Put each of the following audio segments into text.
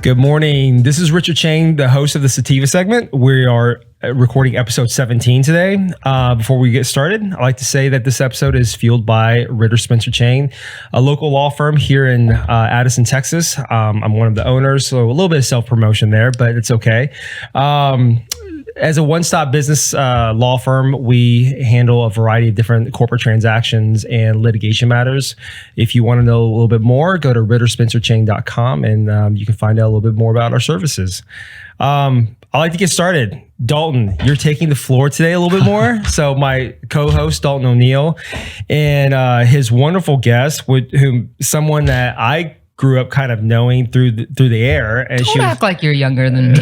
Good morning. This is Richard Cheng, the host of the Sativa Segment. We are recording episode 17 today. Before we get started, I'd like to say that this episode is fueled by Ritter Spencer Cheng, a local law firm here in Addison, Texas. I'm one of the owners, so a little bit of self-promotion there, but it's okay. As a one-stop business law firm, we handle a variety of different corporate transactions and litigation matters. If you want to know a little bit more, go to ritterspencercheng.com and you can find out a little bit more about our services. I'd like to get started. Daulton, you're taking the floor today a little bit more. So my co-host, Daulton O'Neill, and his wonderful guest, someone that I grew up kind of knowing through the air. And Don't act like you're younger than me.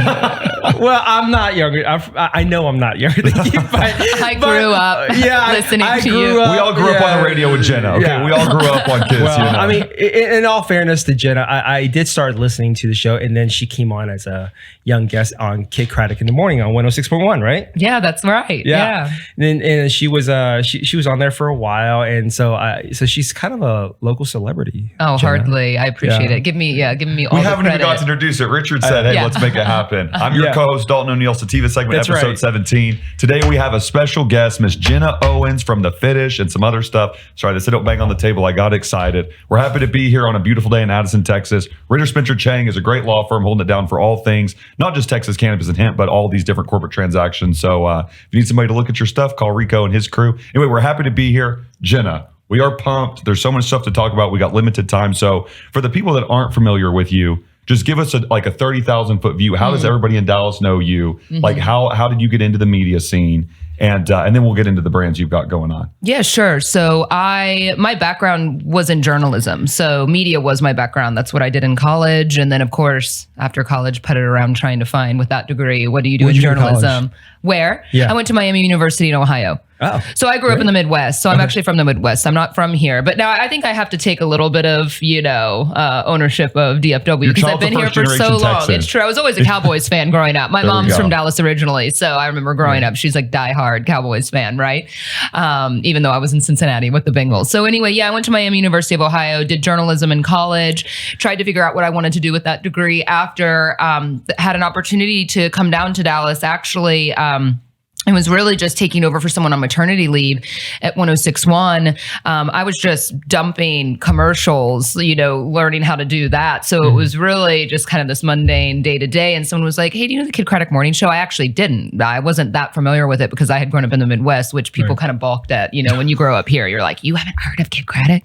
Well, I'm not younger. I know I'm not younger than you. I grew up listening to you. We all grew up on the radio with Jenna. Okay, yeah. We all grew up on Kiss. Well, I mean, in all fairness to Jenna, I did start listening to the show, and then she came on as a young guest on Kid Craddock in the Morning on 106.1, right? Yeah, that's right. Yeah. And she was she was on there for a while, and so she's kind of a local celebrity. Oh, Jenna. Hardly. I appreciate it. Give me all the credit. We haven't even got to introduce it. Richard said, "Hey, let's make it happen." I'm your co-host, Daulton O'Neill, Sativa Segment, That's episode right. 17. Today we have a special guest, Miss Jenna Owens from the Fitish and some other stuff. Sorry, they said don't bang on the table. I got excited. We're happy to be here on a beautiful day in Addison, Texas. Ritter Spencer Cheng is a great law firm holding it down for all things, not just Texas cannabis and hemp, but all these different corporate transactions. So if you need somebody to look at your stuff, call Rico and his crew. Anyway, we're happy to be here. Jenna, we are pumped. There's so much stuff to talk about. We got limited time. So for the people that aren't familiar with you, just give us a 30,000 foot view. How does everybody in Dallas know you? Mm-hmm. Like how did you get into the media scene? And then we'll get into the brands you've got going on. Yeah, sure. So my background was in journalism. So media was my background. That's what I did in college. And then of course, after college, putted around trying to find with that degree, what do you do in journalism? Where? Yeah. I went to Miami University in Ohio. Oh, so I grew up in the Midwest. So I'm actually from the Midwest. I'm not from here. But now I think I have to take a little bit of, ownership of DFW because I've been here for so long. Texan. It's true. I was always a Cowboys fan growing up. My mom's from Dallas originally. So I remember growing up, she's like diehard Cowboys fan, right? Even though I was in Cincinnati with the Bengals. So anyway, I went to Miami University of Ohio, did journalism in college, tried to figure out what I wanted to do with that degree after, had an opportunity to come down to Dallas actually, it was really just taking over for someone on maternity leave at 106.1. I was just dumping commercials, learning how to do that. So it was really just kind of this mundane day to day. And someone was like, "Hey, do you know the Kid Craddock morning show?" I actually didn't. I wasn't that familiar with it because I had grown up in the Midwest, which people kind of balked at. When you grow up here, you're like, "You haven't heard of Kid Craddock?"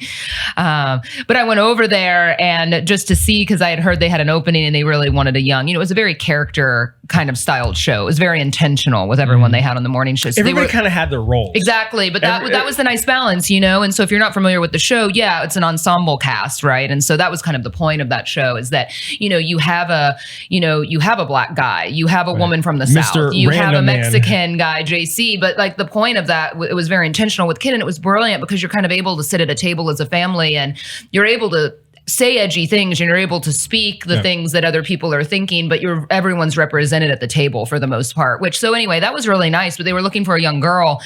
But I went over there and just to see, because I had heard they had an opening and they really wanted a young, it was a very character kind of styled show. It was very intentional with everyone they had on the morning show. So everybody kind of had their roles. Exactly. But that was the nice balance, And so if you're not familiar with the show, it's an ensemble cast, right? And so that was kind of the point of that show is that, you have a black guy, you have a woman from the South, you have a Mexican guy, JC. But like the point of that, it was very intentional with Kid, and it was brilliant because you're kind of able to sit at a table as a family and you're able to say edgy things and you're able to speak the things that other people are thinking, but everyone's represented at the table for the most part, so anyway, that was really nice, but they were looking for a young girl.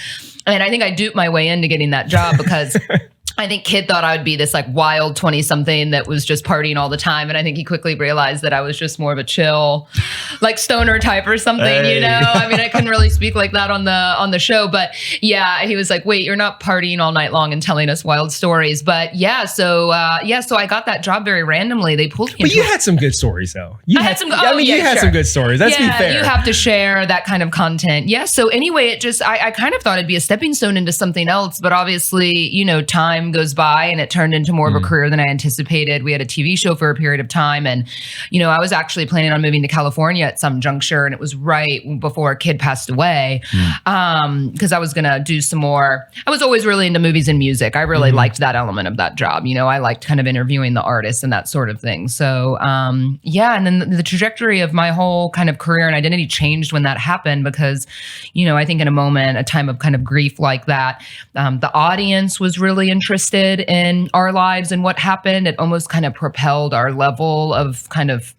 And I think I duped my way into getting that job because I think Kid thought I would be this like wild 20-something that was just partying all the time. And I think he quickly realized that I was just more of a chill, like stoner type or something, I mean, I couldn't really speak like that on the show, but he was like, "Wait, you're not partying all night long and telling us wild stories." But so I got that job very randomly. They pulled me. But you had some good stories though. You had some good stories. Let's be fair. You have to share that kind of content. Yeah. So anyway, it just, I kind of thought it'd be a stepping stone into something else, but obviously, time goes by and it turned into more of a career than I anticipated. We had a TV show for a period of time. And, I was actually planning on moving to California at some juncture. And it was right before Kid passed away. Because I was going to do some more. I was always really into movies and music. I really liked that element of that job. I liked kind of interviewing the artists and that sort of thing. So, and then the trajectory of my whole kind of career and identity changed when that happened because, I think in a time of kind of grief like that, the audience was really interested in our lives and what happened. It almost kind of propelled our level of kind of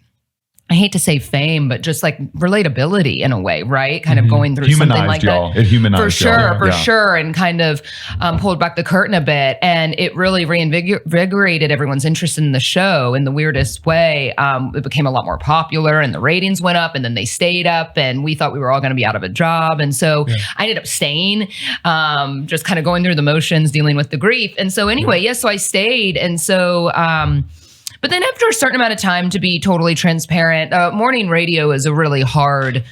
I hate to say fame, but just like relatability in a way, right? Kind of going through something like y'all. that. It humanized for sure, y'all. for sure, and kind of pulled back the curtain a bit, and it really reinvigorated everyone's interest in the show in the weirdest way. It became a lot more popular, and the ratings went up, and then they stayed up, and we thought we were all going to be out of a job, and so I ended up staying, just kind of going through the motions, dealing with the grief, and so anyway, so I stayed, and so. But then after a certain amount of time, to be totally transparent, morning radio is a really hard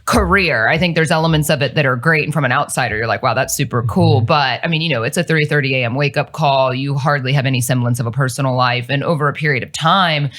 career. I think there's elements of it that are great. And from an outsider, you're like, wow, that's super cool. But I mean, it's a 3:30 a.m. wake up call. You hardly have any semblance of a personal life. And over a period of time,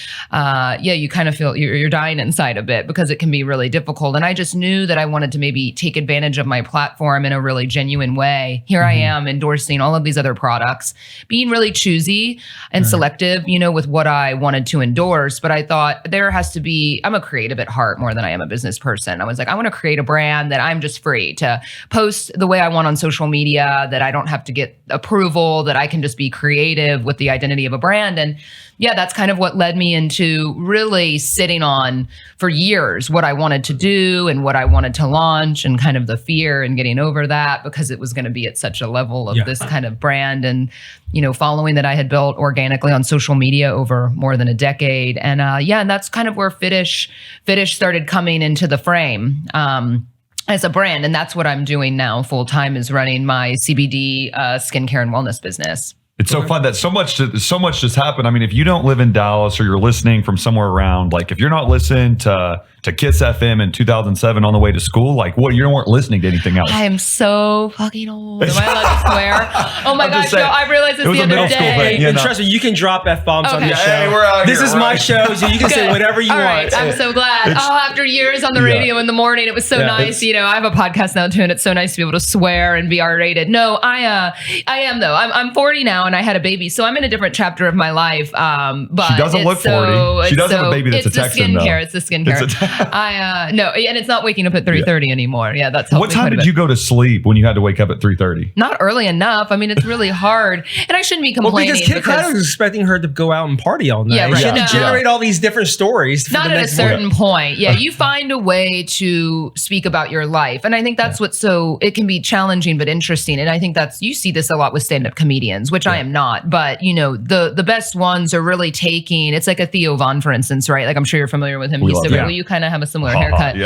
you kind of feel you're dying inside a bit because it can be really difficult. And I just knew that I wanted to maybe take advantage of my platform in a really genuine way. Here I am endorsing all of these other products, being really choosy and selective, with what I wanted to endorse. But I thought there has to be, I'm a creative at heart more than I am a business person. I was like, I want to create a brand that I'm just free to post the way I want on social media, that I don't have to get approval, that I can just be creative with the identity of a brand. And that's kind of what led me into really sitting on for years what I wanted to do and what I wanted to launch, and kind of the fear and getting over that because it was going to be at such a level of this kind of brand and, following that I had built organically on social media over more than a decade. And and that's kind of where Fitish started coming into the frame. As a brand. And that's what I'm doing now full time, is running my CBD skincare and wellness business. It's so fun that so much just happened. I mean, if you don't live in Dallas or you're listening from somewhere around, like if you're not listening to Kiss FM in 2007 on the way to school, like you weren't listening to anything else. I am so fucking old. Am I allowed to swear? Oh my gosh, no, I realized this the other day. And trust me, you can drop F-bombs on your show. Hey, we're out this here, is my show, so you can say whatever you want. I'm so glad. After years on the radio in the morning, it was so nice. I have a podcast now too, and it's so nice to be able to swear and be R-rated. No, I am though. I'm 40 now, and I had a baby, so I'm in a different chapter of my life. But she doesn't look 40. She does have a baby that's a Texan, though. It's the skincare. No, and it's not waking up at 3:30 anymore. Yeah, that's helped. What time did you go to sleep when you had to wake up at 3:30? Not early enough. I mean, it's really hard, and I shouldn't be complaining. Well, because Kid Cudi was expecting her to go out and party all night. Yeah, right. She had to generate all these different stories. For Not the at next a certain point. Yeah, you find a way to speak about your life, and I think that's what's it can be challenging but interesting. And I think you see this a lot with stand-up comedians, which I am not. But the best ones are really taking. It's like a Theo Von, for instance, right? Like I'm sure you're familiar with him. Well, you kind of have a similar haircut.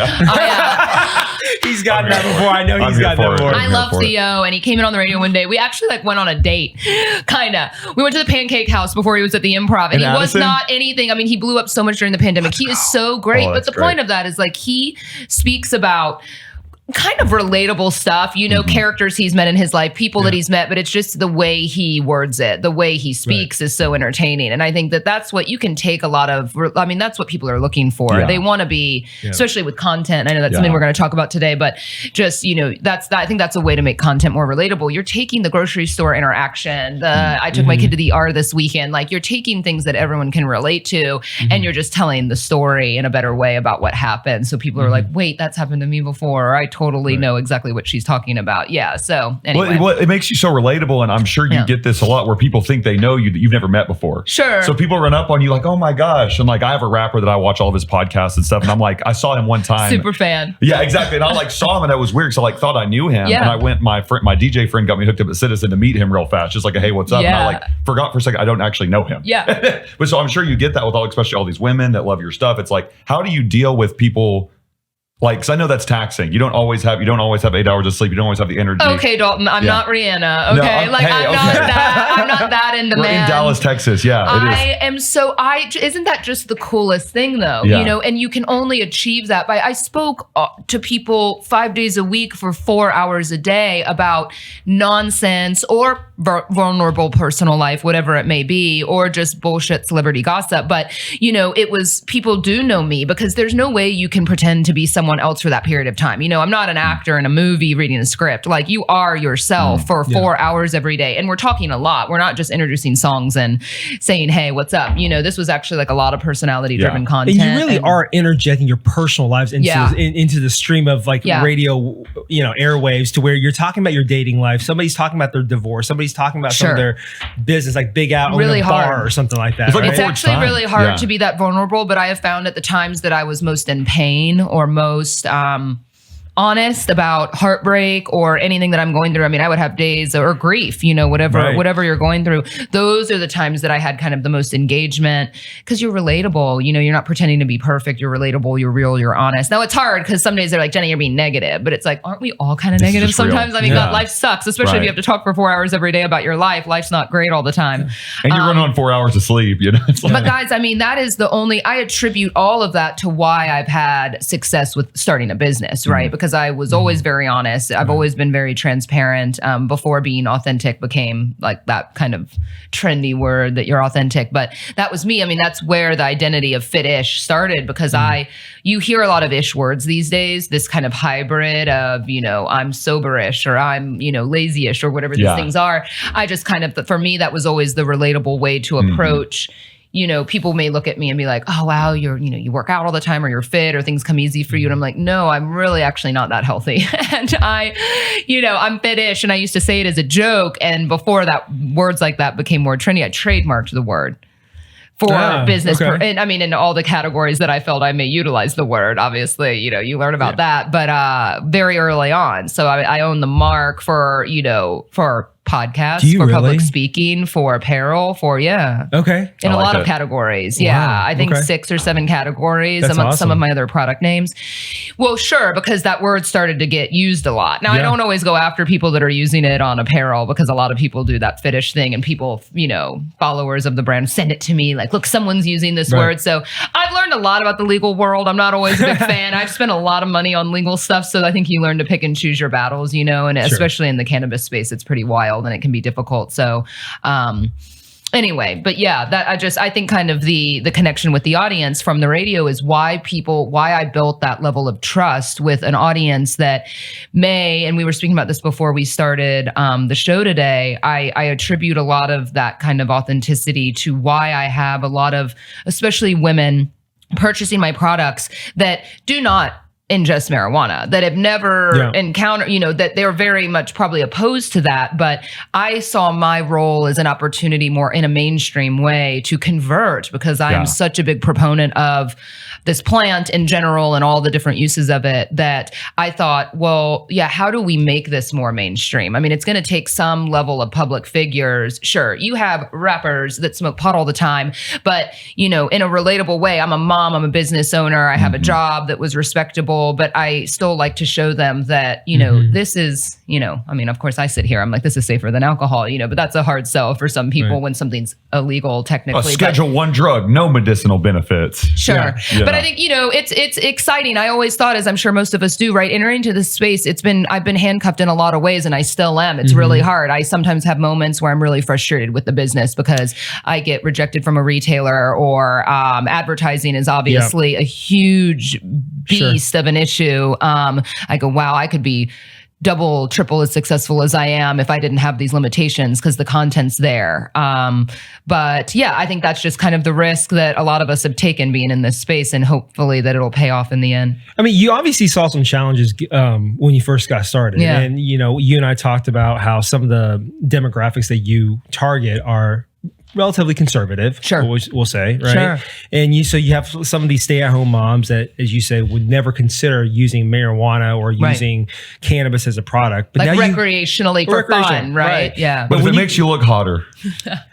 He's gotten that before. I know he's gotten that before. I love Theo, and he came in on the radio one day. We actually went on a date, kind of. We went to the Pancake House before he was at the Improv, and he was not anything. I mean, he blew up so much during the pandemic. He is so great, but the point of that is like he speaks about kind of relatable stuff, characters he's met in his life, people that he's met, but it's just the way he words it, the way he speaks is so entertaining. And I think that's what you can take a lot of, that's what people are looking for. They want to be, especially with content. I know that's something we're going to talk about today, but just, I think that's a way to make content more relatable. You're taking the grocery store interaction. I took my kid to the ER this weekend. Like you're taking things that everyone can relate to and you're just telling the story in a better way about what happened. So people are like, wait, that's happened to me before. Or I totally know exactly what she's talking about. Yeah. So anyway. Well, it makes you so relatable. And I'm sure you get this a lot where people think they know you that you've never met before. Sure. So people run up on you like, oh my gosh. And like, I have a rapper that I watch all of his podcasts and stuff. And I'm like, I saw him one time. Super fan. Yeah, exactly. And I like saw him and that was weird. So I like thought I knew him. And I went, my DJ friend got me hooked up at Citizen to meet him real fast. Just like, hey, what's up? And I like forgot for a second, I don't actually know him. Yeah. But so I'm sure you get that with especially all these women that love your stuff. It's like, how do you deal with people? Like, cause I know that's taxing. You don't always have 8 hours of sleep. You don't always have the energy. Okay, Daulton, I'm not Rihanna. Okay, I'm not that into We're man. in Dallas, Texas. Yeah, I am so. Isn't that just the coolest thing, though? Yeah. And you can only achieve that by. I spoke to people 5 days a week for 4 hours a day about nonsense or vulnerable personal life, whatever it may be, or just bullshit celebrity gossip. But it was people do know me because there's no way you can pretend to be someone else for that period of time. I'm not an actor in a movie reading a script. Like you are yourself for 4 hours every day. And we're talking a lot. We're not just introducing songs and saying, hey, what's up? This was actually like a lot of personality driven content. And you really are interjecting your personal lives into the stream of like radio, airwaves to where you're talking about your dating life. Somebody's talking about their divorce. Somebody's somebody's talking about some Sure. of their business, like Big Out, Really owning a bar hard. or something like that. It's like right? It's before actually time. really hard Yeah. to be that vulnerable, but I have found at the times that I was most in pain or most honest about heartbreak or anything that I'm going through. I mean, I would have days or grief, whatever Right. whatever you're going through. Those are the times that I had kind of the most engagement because you're relatable. You're not pretending to be perfect. You're relatable. You're real. You're honest. Now it's hard because some days they're like, Jenny, you're being negative, but it's like, aren't we all kind of This is negative just real. sometimes? I mean, Yeah. God, life sucks, especially if Right. you have to talk for 4 hours every day about your life. Life's not great all the time. And you're running on 4 hours of sleep. It's like, But guys, I mean, that is I attribute all of that to why I've had success with starting a business, right? Because I was always very honest. I've always been very transparent. Before being authentic became like that kind of trendy word that you're authentic. But that was me. I mean, that's where the identity of Fitish started because you hear a lot of ish words these days, this kind of hybrid of, I'm soberish or I'm, lazyish or whatever these Yeah. things are. I just kind of, for me, that was always the relatable way to approach. People may look at me and be like, oh, wow, you work out all the time or you're fit or things come easy for you. And I'm like, no, I'm really actually not that healthy. And I'm Fitish. And I used to say it as a joke. And before that, words like that became more trendy. I trademarked the word for business. okay. And I mean, in all the categories that I felt I may utilize the word, obviously, you learn about that, but very early on. So I own the mark for podcasts, Do you for really? public speaking, for apparel, Okay. in I a like lot of it. categories. Wow, Yeah. I think okay. 6 or 7 categories That's amongst some awesome. of my other product names. Well, sure, because that word started to get used a lot. Now, I Yeah. don't always go after people that are using it on apparel because a lot of people do that Fitish thing and people, followers of the brand send it to me like, look, someone's using this Right. word. So I've learned a lot about the legal world. I'm not always a big fan. I've spent a lot of money on legal stuff. So I think you learn to pick and choose your battles, and especially in the cannabis space, it's pretty wild and it can be difficult. So, anyway, but yeah, that I think kind of the connection with the audience from the radio is why I built that level of trust with an audience that and we were speaking about this before we started the show today. I attribute a lot of that kind of authenticity to why I have a lot of, especially women, purchasing my products that do not ingest marijuana, that have never encountered, that they're very much probably opposed to that. But I saw my role as an opportunity more in a mainstream way to convert because I am such a big proponent of this plant in general and all the different uses of it that I thought, well, yeah, how do we make this more mainstream? I mean, it's going to take some level of public figures. Sure, you have rappers that smoke pot all the time, but, in a relatable way. I'm a mom, I'm a business owner, I have a job that was respectable, but I still like to show them that, this is, I mean, of course I sit here, I'm like, this is safer than alcohol, but that's a hard sell for some people when something's illegal technically. a Schedule 1 drug, no medicinal benefits. Sure. Yeah. But I think, it's exciting. I always thought, as I'm sure most of us do, right? Entering into this space, I've been handcuffed in a lot of ways and I still am. It's really hard. I sometimes have moments where I'm really frustrated with the business because I get rejected from a retailer or advertising is obviously a huge beast of an issue. I go, wow, I could be double, triple as successful as I am if I didn't have these limitations because the content's there. But yeah, I think that's just kind of the risk that a lot of us have taken being in this space and hopefully that it'll pay off in the end. I mean, you obviously saw some challenges when you first got started. Yeah. And, you and I talked about how some of the demographics that you target are relatively conservative, Sure. we'll say, right? Sure. And so you have some of these stay-at-home moms that, as you say, would never consider using marijuana or using cannabis as a product, but Like now recreationally for fun, right? Yeah. But if when it makes you look hotter,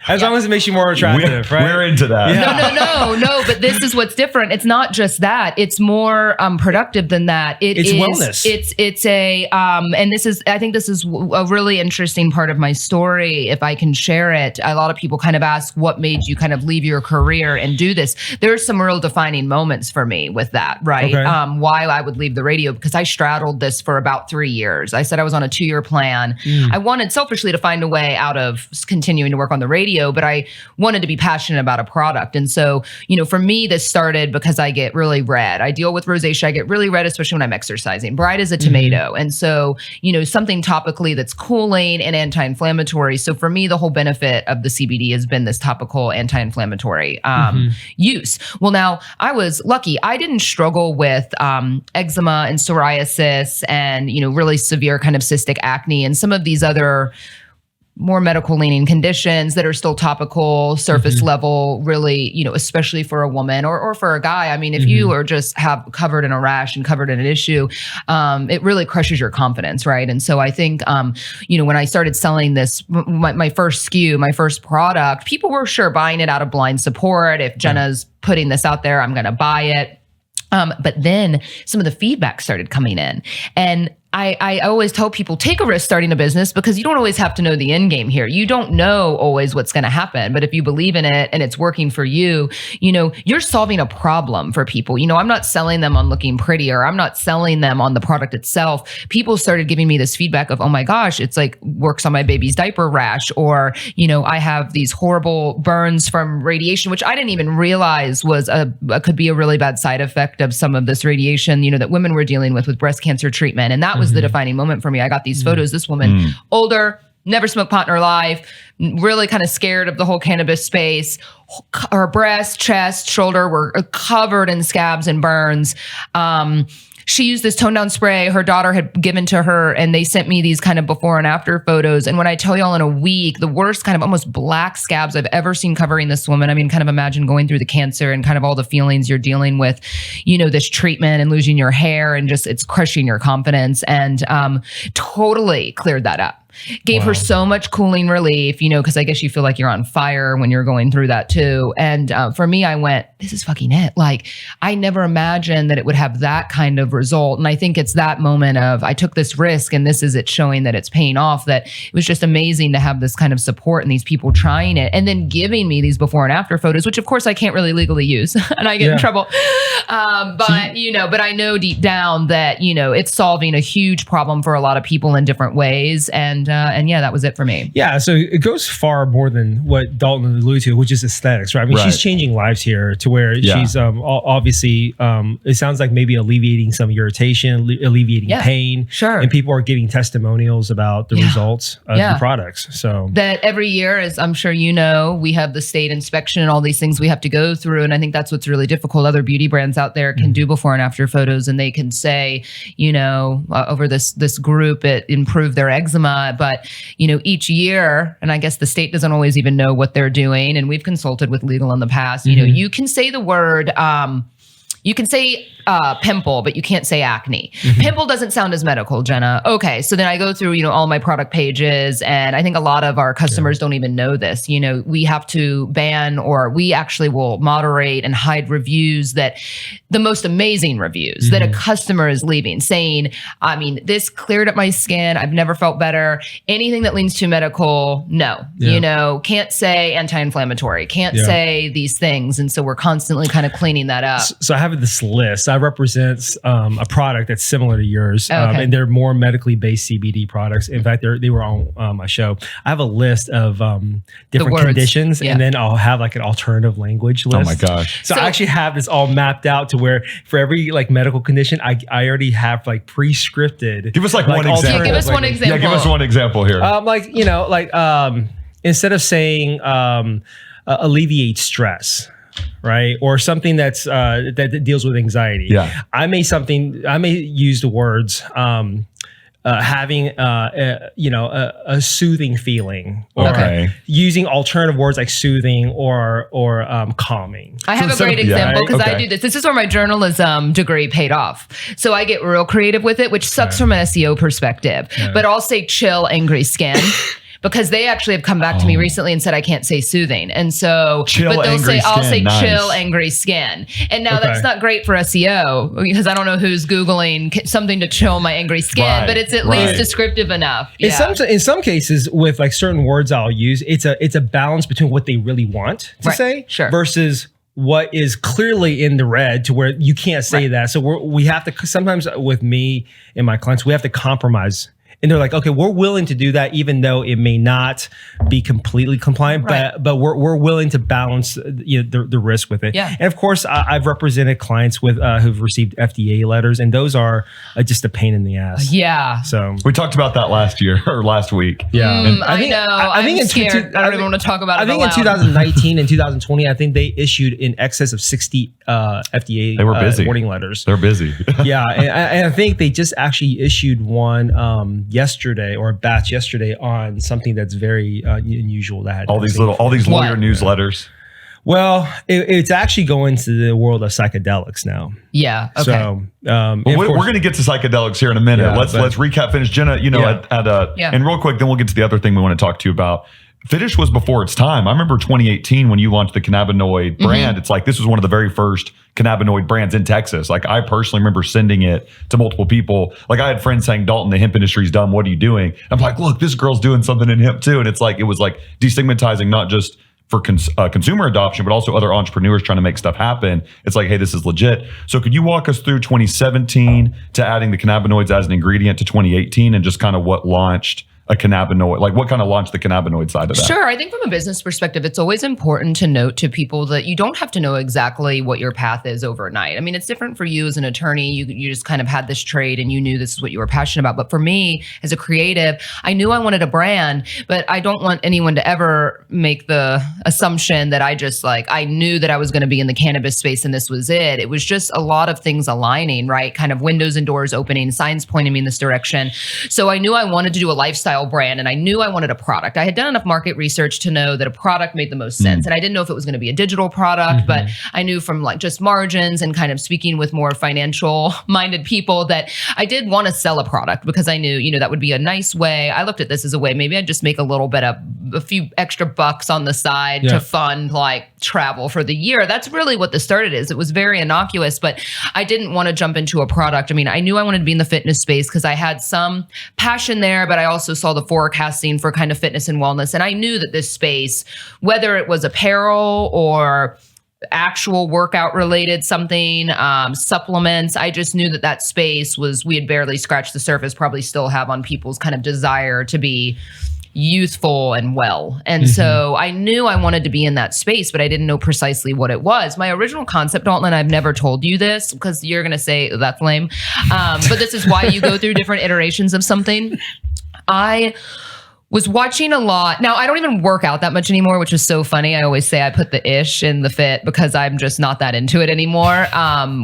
as long as it makes you more attractive, right? we're into that. Yeah. No. But this is what's different. It's not just that. It's more productive than that. It's wellness. It's a and I think this is a really interesting part of my story. If I can share it, a lot of people kind of ask, what made you kind of leave your career and do this? There's some real defining moments for me with that, right? Okay. Why I would leave the radio, because I straddled this for about 3 years. I said I was on a 2-year plan. I wanted selfishly to find a way out of continuing to work on the radio, but I wanted to be passionate about a product. And so, for me, this started because I get really red. I deal with rosacea. I get really red, especially when I'm exercising, bright as a tomato. And so, something topically that's cooling and anti-inflammatory. So for me, the whole benefit of the CBD has been this topical anti-inflammatory use. Well, now I was lucky. I didn't struggle with eczema and psoriasis and, really severe kind of cystic acne and some of these other more medical leaning conditions that are still topical, surface level, really, especially for a woman or for a guy. I mean, if you are just have covered in a rash and covered in an issue, it really crushes your confidence, right? And so I think, when I started selling this, my first SKU, my first product, people were sure buying it out of blind support. If Jenna's putting this out there, I'm going to buy it. But then some of the feedback started coming in, and I always tell people, take a risk starting a business, because you don't always have to know the end game here. You don't know always what's going to happen, but if you believe in it and it's working for you, you're solving a problem for people. I'm not selling them on looking prettier. I'm not selling them on the product itself. People started giving me this feedback of, oh my gosh, it's like works on my baby's diaper rash, or, I have these horrible burns from radiation, which I didn't even realize was could be a really bad side effect of some of this radiation, that women were dealing with breast cancer treatment. And that was the defining moment for me. I got these photos. This woman, older, never smoked pot in her life, really kind of scared of the whole cannabis space. Her breast, chest, shoulder were covered in scabs and burns. She used this tone down spray her daughter had given to her, and they sent me these kind of before and after photos. And when I tell y'all, in a week, the worst kind of almost black scabs I've ever seen covering this woman. I mean, kind of imagine going through the cancer and kind of all the feelings you're dealing with, this treatment and losing your hair, and just it's crushing your confidence, and totally cleared that up. Gave her so much cooling relief, because I guess you feel like you're on fire when you're going through that too. And for me, I went, this is fucking it. Like, I never imagined that it would have that kind of result. And I think it's that moment of, I took this risk, and this is it showing that it's paying off, that it was just amazing to have this kind of support and these people trying it, and then giving me these before and after photos, which of course I can't really legally use and I get in trouble. But I know deep down that, it's solving a huge problem for a lot of people in different ways. And yeah, that was it for me. Yeah, so it goes far more than what Daulton alluded to, which is aesthetics, right? I mean, she's changing lives here to where she's obviously, it sounds like maybe alleviating some irritation, alleviating pain. Sure. And people are giving testimonials about the results of the products. So that every year, as I'm sure we have the state inspection and all these things we have to go through. And I think that's what's really difficult. Other beauty brands out there can do before and after photos, and they can say, over this group, it improved their eczema. But, each year, and I guess the state doesn't always even know what they're doing. And we've consulted with legal in the past, you can say the word, you can say pimple, but you can't say acne. Pimple doesn't sound as medical, Jenna. Okay, so then I go through, all my product pages, and I think a lot of our customers don't even know this. We have to ban, or we actually will moderate and hide reviews, that the most amazing reviews that a customer is leaving, saying, I mean, this cleared up my skin. I've never felt better. Anything that leans to medical, no. Can't say anti-inflammatory, can't say these things. And so we're constantly kind of cleaning that up. So I have this list. I represent a product that's similar to yours, and they're more medically based CBD products. In fact, they were on my show. I have a list of different conditions, and then I'll have like an alternative language list. Oh my gosh! So I actually have this all mapped out to where for every like medical condition, I already have like pre-scripted. Give us like one example. Yeah, give us one example. Yeah, give us one example here. Instead of saying alleviate stress, right, or something that's that deals with anxiety. Yeah, I may use the words having a soothing feeling, or using alternative words like soothing or calming. I have a great example, because I do this. This is where my journalism degree paid off. So I get real creative with it, which sucks from an SEO perspective. But I'll say chill, angry skin. Because they actually have come back to me recently and said I can't say soothing, and so I'll say chill, angry skin, and now that's not great for SEO, because I don't know who's Googling something to chill my angry skin, but it's at least descriptive enough. In some cases, with like certain words I'll use, it's a balance between what they really want to say versus what is clearly in the red, to where you can't say that. So we have to, sometimes with me and my clients, we have to compromise. And they're like, okay, we're willing to do that, even though it may not be completely compliant, but we're willing to balance the risk with it. Yeah. And of course, I've represented clients with who've received FDA letters, and those are just a pain in the ass. Yeah. So we talked about that last week. Yeah. I know. I think I'm scared. I don't even want to talk about it. I think in 2019 and 2020, I think they issued in excess of 60 FDA warning letters. They're busy. Yeah, and I think they just actually issued one yesterday, or a batch yesterday, on something that's very unusual that I had all these lawyer What? newsletters. Well, it's actually going to the world of psychedelics now. Yeah. Okay. So Well, we're going to get to psychedelics here in a minute. Yeah, let's recap. Finish, Jenna. And real quick, then we'll get to the other thing we want to talk to you about. Fitish was before its time. I remember 2018 when you launched the cannabinoid brand. It's like this was one of the very first cannabinoid brands in Texas. Like I personally remember sending it to multiple people. Like I had friends saying, "Daulton, the hemp industry's done. What are you doing?" I'm like, "Look, this girl's doing something in hemp too." And it was like destigmatizing not just for consumer adoption, but also other entrepreneurs trying to make stuff happen. It's like, hey, this is legit. So could you walk us through 2017 to adding the cannabinoids as an ingredient to 2018 and just kind of what launched a cannabinoid, like what kind of launched the cannabinoid side of that? Sure. I think from a business perspective, it's always important to note to people that you don't have to know exactly what your path is overnight. I mean, it's different for you as an attorney. You just kind of had this trade and you knew this is what you were passionate about. But for me as a creative, I knew I wanted a brand, but I don't want anyone to ever make the assumption that I knew that I was going to be in the cannabis space and this was it. It was just a lot of things aligning, right? Kind of windows and doors opening, signs pointing me in this direction. So I knew I wanted to do a lifestyle brand and I knew I wanted a product. I had done enough market research to know that a product made the most sense. And I didn't know if it was going to be a digital product, but I knew from like just margins and kind of speaking with more financial minded people that I did want to sell a product because I knew, that would be a nice way. I looked at this as a way, maybe I'd just make a few extra bucks on the side to fund like travel for the year. That's really what this started as. It was very innocuous, but I didn't want to jump into a product. I mean, I knew I wanted to be in the fitness space because I had some passion there, but I also saw the forecasting for kind of fitness and wellness. And I knew that this space, whether it was apparel or actual workout related something, supplements, I just knew that space we had barely scratched the surface, probably still have on people's kind of desire to be youthful and well. And so I knew I wanted to be in that space, but I didn't know precisely what it was. My original concept, Daulton, and I've never told you this because you're going to say, oh, that's lame. But this is why you go through different iterations of something. I was watching a lot. Now, I don't even work out that much anymore, which is so funny. I always say I put the ish in the fit because I'm just not that into it anymore,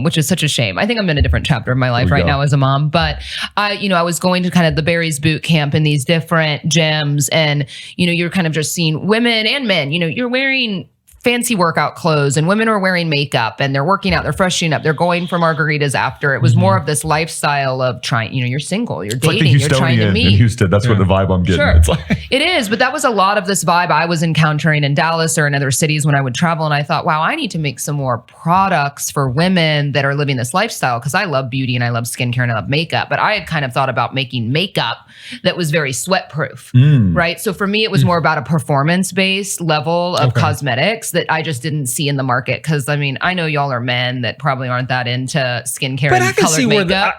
which is such a shame. I think I'm in a different chapter of my life right now as a mom. But I was going to kind of the Barry's boot camp in these different gyms. And, you're kind of just seeing women and men, you're wearing fancy workout clothes and women are wearing makeup and they're working out, they're freshening up, they're going for margaritas after. It was more of this lifestyle of trying, you're single, you're dating, you're trying to meet. In Houston, that's what the vibe I'm getting. Sure. It's like It is, but that was a lot of this vibe I was encountering in Dallas or in other cities when I would travel. And I thought, wow, I need to make some more products for women that are living this lifestyle because I love beauty and I love skincare and I love makeup. But I had kind of thought about making makeup that was very sweat proof, right? So for me, it was more about a performance-based level of cosmetics that I just didn't see in the market. Because I know y'all are men that probably aren't that into skincare and colored makeup.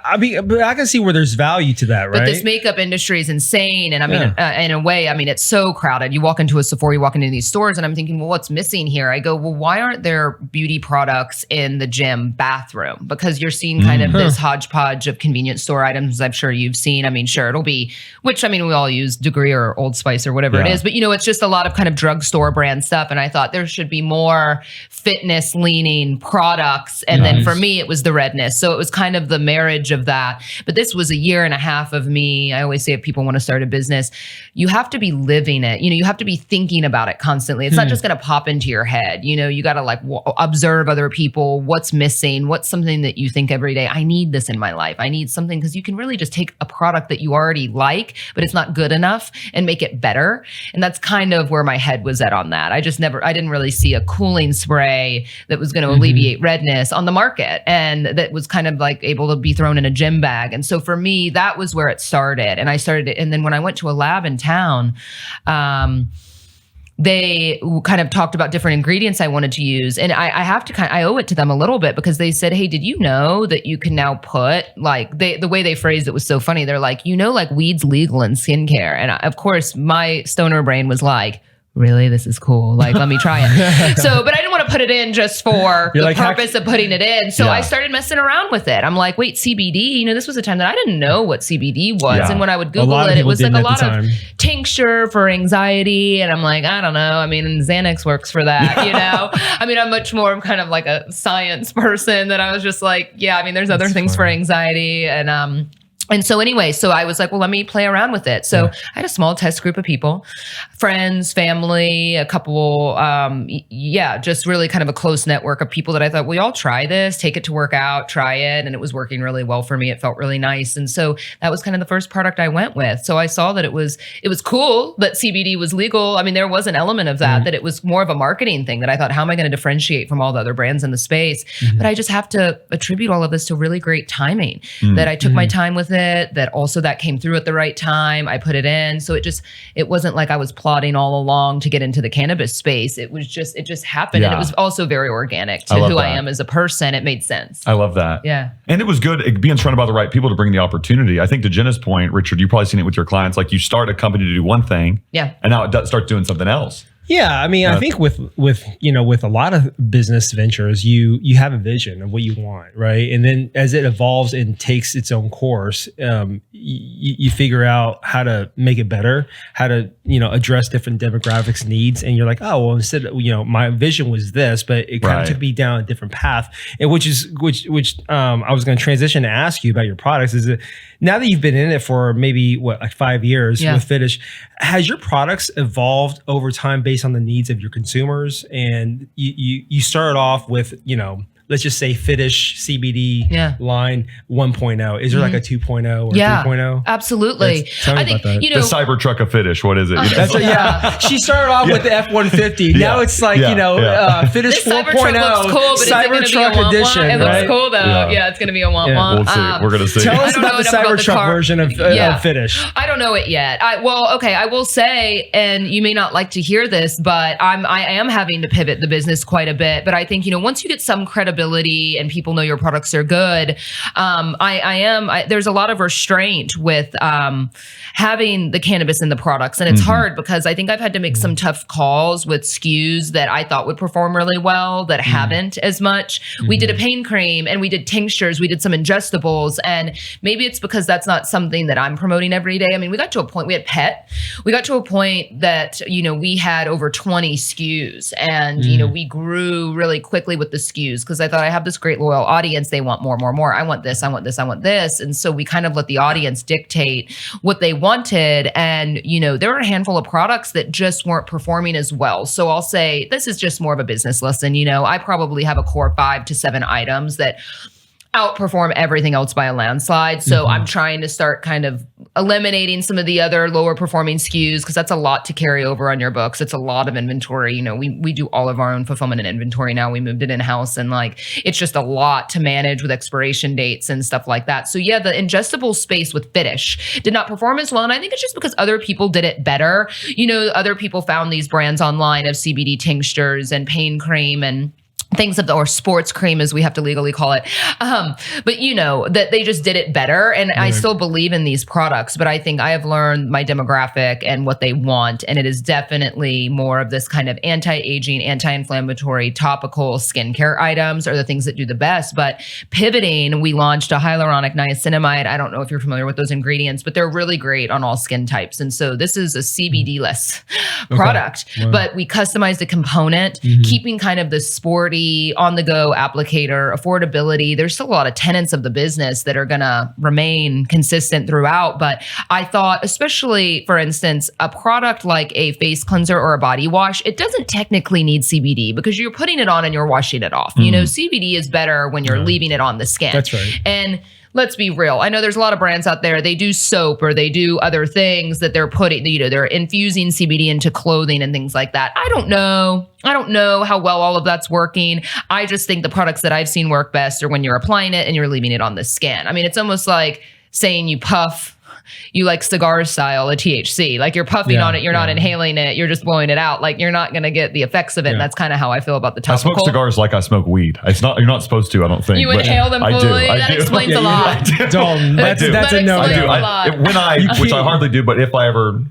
But I can see where there's value to that, right? But this makeup industry is insane. And in a way, it's so crowded. You walk into a Sephora, you walk into these stores and I'm thinking, well, what's missing here? I go, well, why aren't there beauty products in the gym bathroom? Because you're seeing kind of this hodgepodge of convenience store items I'm sure you've seen. Sure, it'll be, which we all use Degree or Old Spice or whatever it is. But, it's just a lot of kind of drugstore brand stuff. And I thought there should be more fitness leaning products. And then for me, it was the redness. So it was kind of the marriage of that. But this was a year and a half of me. I always say if people want to start a business, you have to be living it. You have to be thinking about it constantly. It's not just going to pop into your head. You got to observe other people, what's missing, what's something that you think every day, I need this in my life. I need something, because you can really just take a product that you already like, but it's not good enough and make it better. And that's kind of where my head was at on that. I didn't really see a cooling spray that was going to alleviate redness on the market. And that was kind of like able to be thrown in a gym bag. And so for me, that was where it started. And I started it. And then when I went to a lab in town, they kind of talked about different ingredients I wanted to use. And I owe it to them a little bit because they said, hey, did you know that you can now put the way they phrased it was so funny. They're like, weed's legal in skincare. And of course my stoner brain was like, really, this is cool. Let me try it. But I didn't want to put it in just for the purpose of putting it in. So I started messing around with it. I'm like, wait, CBD, this was a time that I didn't know what CBD was. Yeah. And when I would Google it, it was like a lot of tincture for anxiety. And I'm like, I don't know. Xanax works for that, I'm much more kind of like a science person that I was just like, there's other things for anxiety. And, And so anyway, so I was like, well, let me play around with it. So I had a small test group of people, friends, family, a couple, just really kind of a close network of people that I thought, we all try this, take it to work out, try it. And it was working really well for me. It felt really nice. And so that was kind of the first product I went with. So I saw that it was cool that CBD was legal. I mean, there was an element of that it was more of a marketing thing that I thought, how am I going to differentiate from all the other brands in the space? But I just have to attribute all of this to really great timing, that I took my time with it, that also that came through at the right time. I put it in. So it wasn't like I was plotting all along to get into the cannabis space. It just happened. And it was also very organic to who I am as a person. It made sense. I love that. Yeah. And it was good being surrounded by the right people to bring the opportunity. I think to Jenna's point, Richard, you've probably seen it with your clients. Like you start a company to do one thing. Yeah. And now it starts doing something else. Yeah, I mean, I think with a lot of business ventures, you have a vision of what you want, right? And then as it evolves and takes its own course, you figure out how to make it better, how to address different demographics needs, and you're like, oh well, instead of, my vision was this, but it kind of took me down a different path, and which I was going to transition to ask you about your products. Is it now that you've been in it for maybe like 5 years with Fitish, has your products evolved over time based on the needs of your consumers? And you started off with, let's just say Fitish CBD line 1.0. Is there like a 2.0 or 3.0? Absolutely. Tell me about that. The Cybertruck of Fitish. What is it? She started off with the F-150. Now it's like, Fitish 4.0 cool, Cybertruck edition. It looks cool though. Yeah, it's going to be a womp-womp. We'll see. We're going to see. Tell us about the Cybertruck version of Fitish. I don't know it yet. I will say, and you may not like to hear this, but I am having to pivot the business quite a bit. But I think, once you get some credibility and people know your products are good, there's a lot of restraint with having the cannabis in the products. And it's hard because I think I've had to make some tough calls with SKUs that I thought would perform really well that haven't as much. We did a pain cream and we did tinctures, we did some ingestibles, and maybe it's because that's not something that I'm promoting every day. I mean, we got to a point, we had pet. We got to a point that, we had over 20 SKUs and, we grew really quickly with the SKUs because I thought I have this great loyal audience. They want more. I want this, I want this, I want this. And so we kind of let the audience dictate what they wanted. And, there were a handful of products that just weren't performing as well. So I'll say this is just more of a business lesson. I probably have a core 5 to 7 items that outperform everything else by a landslide. So I'm trying to start kind of eliminating some of the other lower performing SKUs because that's a lot to carry over on your books. It's a lot of inventory. We do all of our own fulfillment and inventory now. We moved it in-house and it's just a lot to manage with expiration dates and stuff like that. So yeah, the ingestible space with Fitish did not perform as well. And I think it's just because other people did it better. Other people found these brands online of CBD tinctures and pain cream and things or sports cream as we have to legally call it. But that they just did it better. And I still believe in these products, but I think I have learned my demographic and what they want. And it is definitely more of this kind of anti-aging, anti-inflammatory, topical skincare items are the things that do the best. But pivoting, we launched a hyaluronic niacinamide. I don't know if you're familiar with those ingredients, but they're really great on all skin types. And so this is a CBD-less product, but we customized a component, keeping kind of the sporty on-the-go applicator, affordability. There's still a lot of tenets of the business that are going to remain consistent throughout. But I thought, especially, for instance, a product like a face cleanser or a body wash, it doesn't technically need CBD because you're putting it on and you're washing it off. CBD is better when you're leaving it on the skin. That's right. And let's be real. I know there's a lot of brands out there, they do soap or they do other things that they're putting, they're infusing CBD into clothing and things like that. I don't know how well all of that's working. I just think the products that I've seen work best are when you're applying it and you're leaving it on the skin. I mean, it's almost like saying you puff, you like cigar style, a THC, like you're puffing on it. You're not inhaling it. You're just blowing it out. Like you're not going to get the effects of it. And that's kind of how I feel about the topical. I smoke cigars like I smoke weed. You're not supposed to, I don't think. You inhale them fully? That explains a lot. Dalton, that's a no. I do. Which I hardly do, but if I ever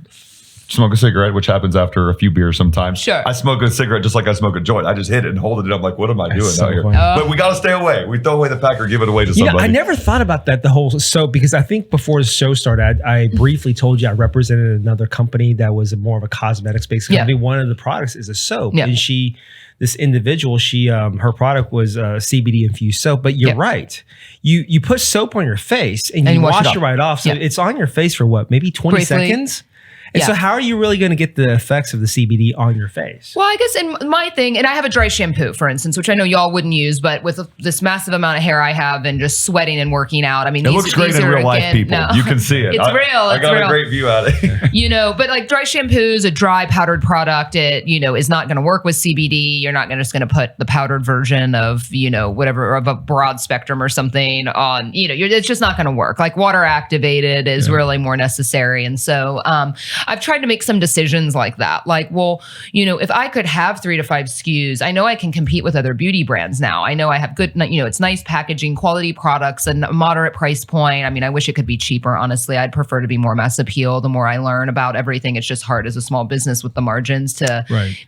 smoke a cigarette, which happens after a few beers sometimes. Sure. I smoke a cigarette just like I smoke a joint. I just hit it and hold it. I'm like, what am I doing out here? Funny. But we got to stay away. We throw away the pack or give it away to somebody. I never thought about that, the whole soap, because I think before the show started, I briefly told you I represented another company that was more of a cosmetic-based company. One of the products is a soap. And this individual, she her product was CBD infused soap. But you're right. You put soap on your face and you wash it right off. So it's on your face for what, maybe 20 seconds? And so how are you really going to get the effects of the CBD on your face? Well, I guess in my thing, and I have a dry shampoo, for instance, which I know y'all wouldn't use, but with this massive amount of hair I have and just sweating and working out, I mean, it looks great in real life, people. No. You can see it. It's real. I got a great view out of it. But like dry shampoo is a dry powdered product. It, is not going to work with CBD. You're not just going to put the powdered version of, whatever, of a broad spectrum or something on, it's just not going to work. Like water activated is really more necessary. And so, I've tried to make some decisions like that. Like, well, if I could have 3 to 5 SKUs, I know I can compete with other beauty brands now. I know I have good, it's nice packaging, quality products, and a moderate price point. I mean, I wish it could be cheaper, honestly. I'd prefer to be more mass appeal. The more I learn about everything, it's just hard as a small business with the margins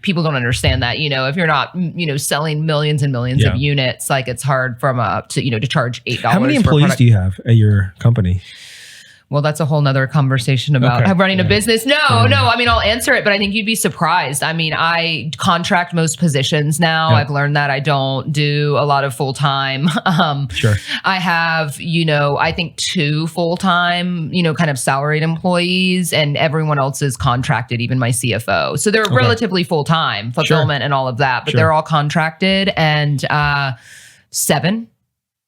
people don't understand that, if you're not, selling millions and millions of units, like it's hard to charge $8. How many employees do you have at your company? Well, that's a whole nother conversation about running a business. No, I mean, I'll answer it, but I think you'd be surprised. I mean, I contract most positions now. I've learned that I don't do a lot of full-time. I have, I think 2 full-time, kind of salaried employees, and everyone else is contracted, even my CFO. So they're relatively full-time, fulfillment and all of that, but they're all contracted, and 7.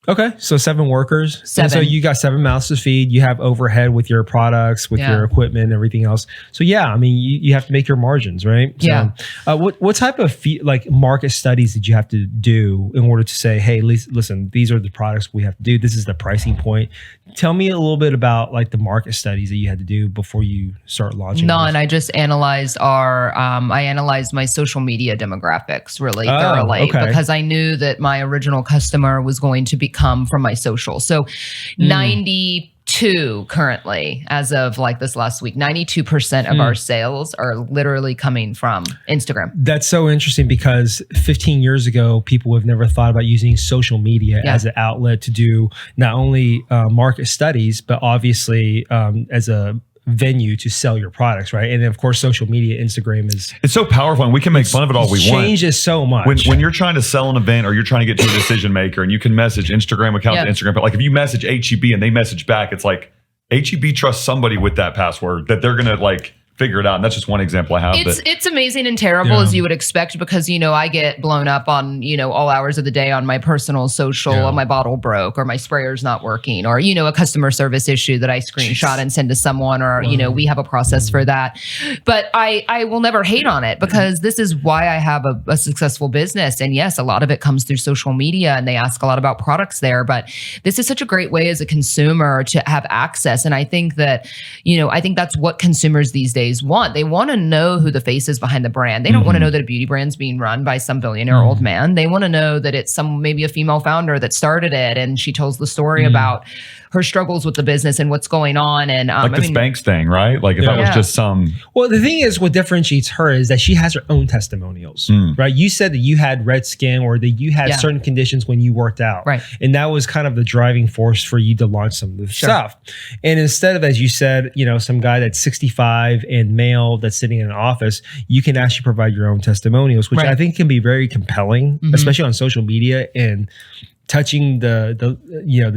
Okay, so 7 workers. 7. And so you got 7 mouths to feed. You have overhead with your products, with your equipment, and everything else. So I mean, you have to make your margins, right? So, what type of market studies did you have to do in order to say, hey, listen, these are the products we have to do. This is the pricing point. Tell me a little bit about the market studies that you had to do before you start launching. None. I just analyzed I analyzed my social media demographics really thoroughly because I knew that my original customer was going to become from my social. So 92 currently, as of this last week, 92% of our sales are literally coming from Instagram. That's so interesting because 15 years ago, people have never thought about using social media as an outlet to do not only market studies, but obviously as a venue to sell your products, right? And then of course, social media, Instagram it's so powerful, and we can make fun of it all we want. Changes so much. When you're trying to sell an event or you're trying to get to a decision maker, and you can message Instagram account to Instagram, but if you message HEB and they message back, it's like HEB trusts somebody with that password that they're gonna figure it out. And that's just one example I have. It's amazing and terrible as you would expect because, I get blown up on, all hours of the day on my personal social, or my bottle broke, or my sprayer's not working, or, a customer service issue that I screenshot and send to someone, or, we have a process for that. But I will never hate on it because this is why I have a successful business. And yes, a lot of it comes through social media and they ask a lot about products there, but this is such a great way as a consumer to have access. And I think that, I think that's what consumers these days want. They want to know who the face is behind the brand. They don't want to know that a beauty brand's being run by some billionaire old man. They want to know that it's maybe a female founder that started it, and she tells the story about her struggles with the business and what's going on. And this Banks thing, right? If that was just some. Well, the thing is, what differentiates her is that she has her own testimonials, right? You said that you had red skin or that you had certain conditions when you worked out, right? And that was kind of the driving force for you to launch some of this stuff. And instead of, as you said, some guy that's 65 and male that's sitting in an office, you can actually provide your own testimonials, which I think can be very compelling, especially on social media and touching the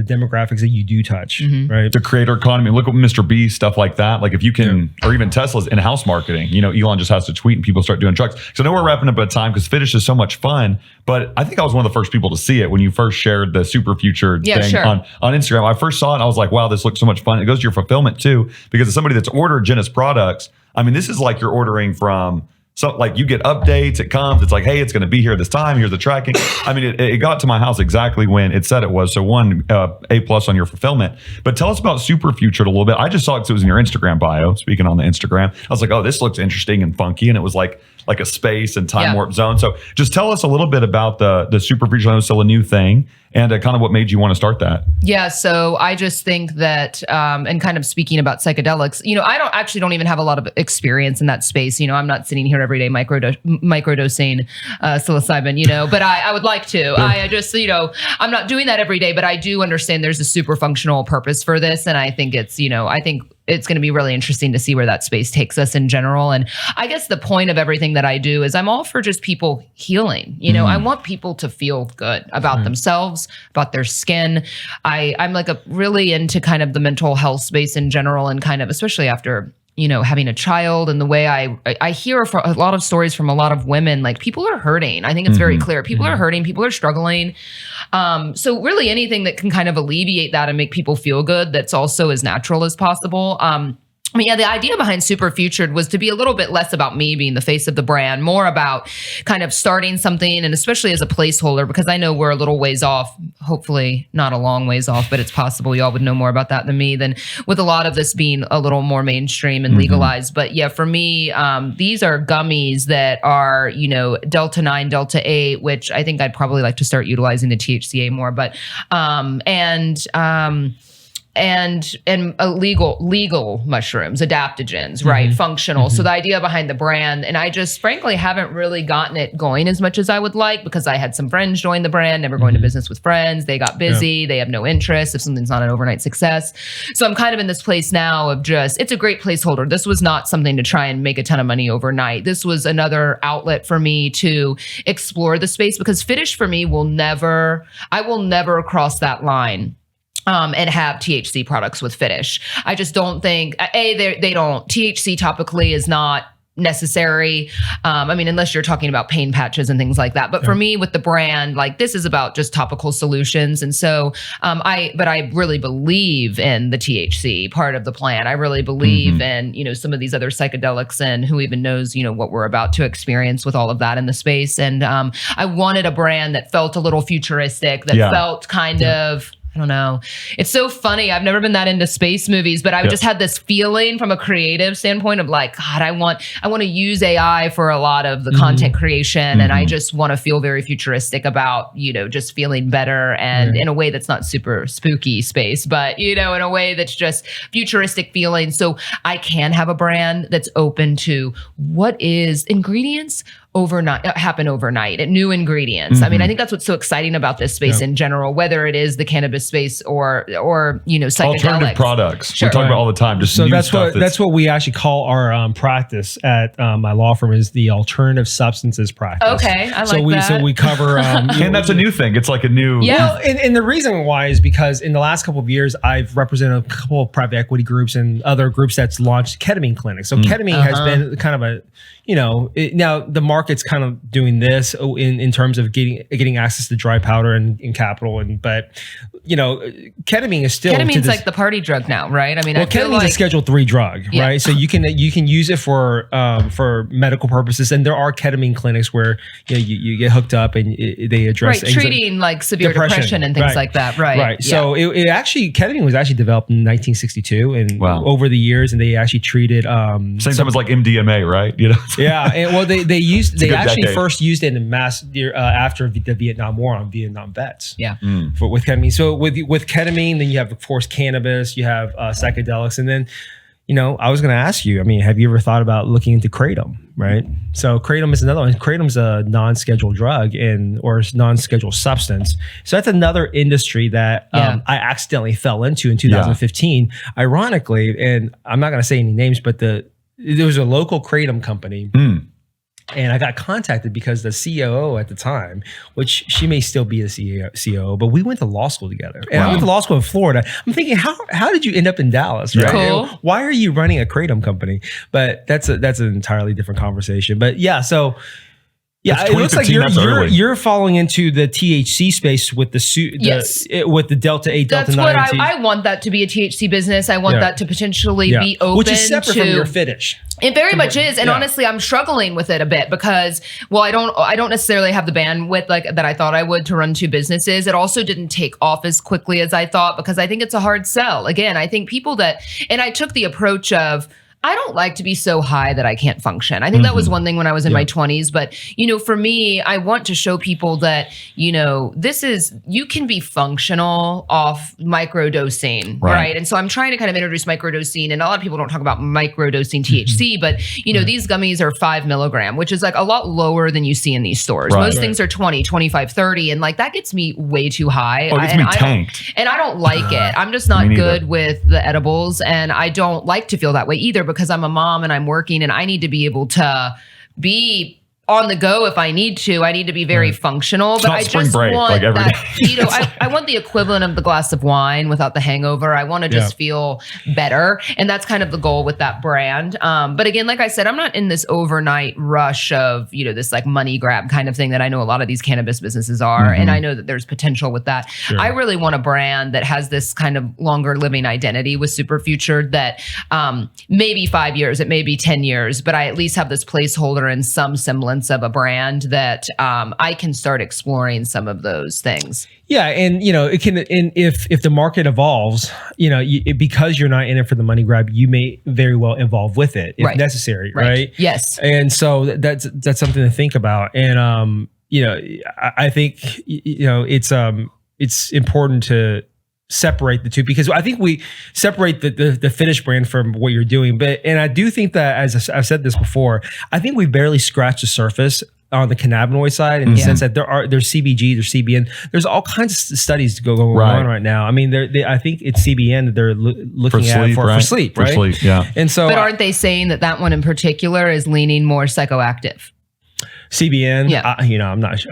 demographics that you do touch, right? The creator economy. Look at Mr. B, stuff like that. If you can, or even Tesla's in-house marketing, Elon just has to tweet and people start doing trucks. So I know we're wrapping up at time because Fitish is so much fun, but I think I was one of the first people to see it when you first shared the Superfutured thing on Instagram. I first saw it and I was like, wow, this looks so much fun. It goes to your fulfillment too, because as somebody that's ordered Jenna's products, I mean, this is like you're ordering from. So you get updates, it comes, it's like, hey, it's going to be here this time. Here's the tracking. I mean, it got to my house exactly when it said it was. So A+ on your fulfillment. But tell us about Superfutured a little bit. I just saw it because it was in your Instagram bio, speaking on the Instagram. I was like, oh, this looks interesting and funky. And it was like a space and time warp zone. So just tell us a little bit about the Superfutured. I know it's still a new thing. And kind of what made you want to start that? Yeah, so I just think that, and kind of speaking about psychedelics, I don't even have a lot of experience in that space. I'm not sitting here every day microdosing psilocybin, but I would like to. I just, I'm not doing that every day, but I do understand there's a super functional purpose for this. And I think it's, I think it's going to be really interesting to see where that space takes us in general. And I guess the point of everything that I do is I'm all for just people healing. You know, I want people to feel good about themselves, about their skin. I'm like really into kind of the mental health space in general, and kind of, especially after, you know, having a child, and the way I hear a lot of stories from a lot of women, like people are hurting. I think it's very clear. People are hurting, people are struggling. So really anything that can kind of alleviate that and make people feel good, that's also as natural as possible. I mean, yeah, the idea behind Superfutured was to be a little bit less about me being the face of the brand, more about kind of starting something, and especially as a placeholder, because I know we're a little ways off, hopefully not a long ways off, but it's possible y'all would know more about that than me, than with a lot of this being a little more mainstream and legalized. But yeah, for me, these are gummies that are, you know, Delta 9, Delta 8, which I think I'd probably like to start utilizing the THCA more, but, and legal mushrooms, adaptogens, right? Functional. So the idea behind the brand, and I just frankly haven't really gotten it going as much as I would like, because I had some friends join the brand, never going to business with friends. They got busy. They have no interest if something's not an overnight success. So I'm kind of in this place now of just, it's a great placeholder. This was not something to try and make a ton of money overnight. This was another outlet for me to explore the space, because Fitish for me I will never cross that line and have THC products with Fitish. I just don't think, they don't, THC topically is not necessary. I mean, unless you're talking about pain patches and things like that. But for me, with the brand, like, this is about just topical solutions. And so, but I really believe in the THC part of the plan. I really believe in, you know, some of these other psychedelics, and who even knows, you know, what we're about to experience with all of that in the space. And I wanted a brand that felt a little futuristic, that felt kind of, I don't know. It's so funny. I've never been that into space movies, but I just had this feeling from a creative standpoint of like, God, I want to use AI for a lot of the content creation. And I just want to feel very futuristic about, you know, just feeling better, and in a way that's not super spooky space, but, you know, in a way that's just futuristic feeling. So I can have a brand that's open to what is ingredients happen overnight, and new ingredients. I mean, I think that's what's so exciting about this space in general, whether it is the cannabis space or you know, psychedelics. Alternative products. Sure. We talk about all the time. Just so that's what we actually call our practice at my law firm, is the alternative substances practice. Okay, I like that. So we cover, and that's a new thing. It's like a new. Yeah, and the reason why is because in the last couple of years, I've represented a couple of private equity groups and other groups that's launched ketamine clinics. So ketamine has been kind of a, you know, now the market's kind of doing this in terms of getting access to dry powder and capital, but you know, ketamine is still like the party drug now, right? I mean, well, ketamine is a Schedule 3 drug, right? So you can use it for medical purposes, and there are ketamine clinics where, you know, you get hooked up and they address treating like severe depression and things like that, right? Right. Yeah. So it actually, ketamine was actually developed in 1962, and over the years, and they actually treated same time as like MDMA, right? You know. Yeah, and well, they actually first used it in mass after the Vietnam War on Vietnam vets. Yeah, with ketamine. So with ketamine, then you have, of course, cannabis. You have psychedelics, and then, you know, I was going to ask you. I mean, have you ever thought about looking into kratom? Right. So kratom is another one. Kratom's a non-scheduled drug or non-scheduled substance. So that's another industry that I accidentally fell into in 2015. Ironically, and I'm not going to say any names, but there was a local kratom company, and I got contacted because the COO at the time, which she may still be the COO, but we went to law school together. And I went to law school in Florida. I'm thinking, how did you end up in Dallas? Right? Cool. Why are you running a kratom company? But that's an entirely different conversation. But yeah, so. Yeah, it looks like you're falling into the THC space with with the Delta 8, Delta 9. That's what I want that to be a THC business. I want that to potentially be open, which is separate from your Fitish. It very much is, and honestly, I'm struggling with it a bit because, well, I don't necessarily have the bandwidth like that I thought I would to run two businesses. It also didn't take off as quickly as I thought, because I think it's a hard sell. Again, I think people and I took the approach of, I don't like to be so high that I can't function. I think that was one thing when I was in my 20s. But, for me, I want to show people that, you can be functional off microdosing, right? And so I'm trying to kind of introduce microdosing. And a lot of people don't talk about microdosing THC, but, these gummies are 5 milligram, which is like a lot lower than you see in these stores. Most things are 20, 25, 30. And like that gets me way too high. Oh, it gets me tanked. And I don't like it. I'm just not good with the edibles. And I don't like to feel that way either, because I'm a mom and I'm working and I need to be able to be on the go if I need to. I need to be very functional, but I just want like that, I want the equivalent of the glass of wine without the hangover. I want to just feel better. And that's kind of the goal with that brand. But again, like I said, I'm not in this overnight rush of, this like money grab kind of thing that I know a lot of these cannabis businesses are. And I know that there's potential with that. Sure. I really want a brand that has this kind of longer living identity with Superfutured that maybe 5 years, it may be 10 years, but I at least have this placeholder and some semblance of a brand that I can start exploring some of those things. Yeah, and it can. And if the market evolves, because you're not in it for the money grab, you may very well evolve with it if necessary, right? Yes. And so that's something to think about. And I think it's important to separate the two, because I think we separate the Fitish brand from what you're doing. And I do think that, as I've said this before, I think we barely scratched the surface on the cannabinoid side in the sense that there's CBG, there's CBN, there's all kinds of studies going on right now. I mean, I think it's CBN that they're looking at for sleep, right? For sleep, yeah. And so, but aren't they saying that one in particular is leaning more psychoactive? CBN,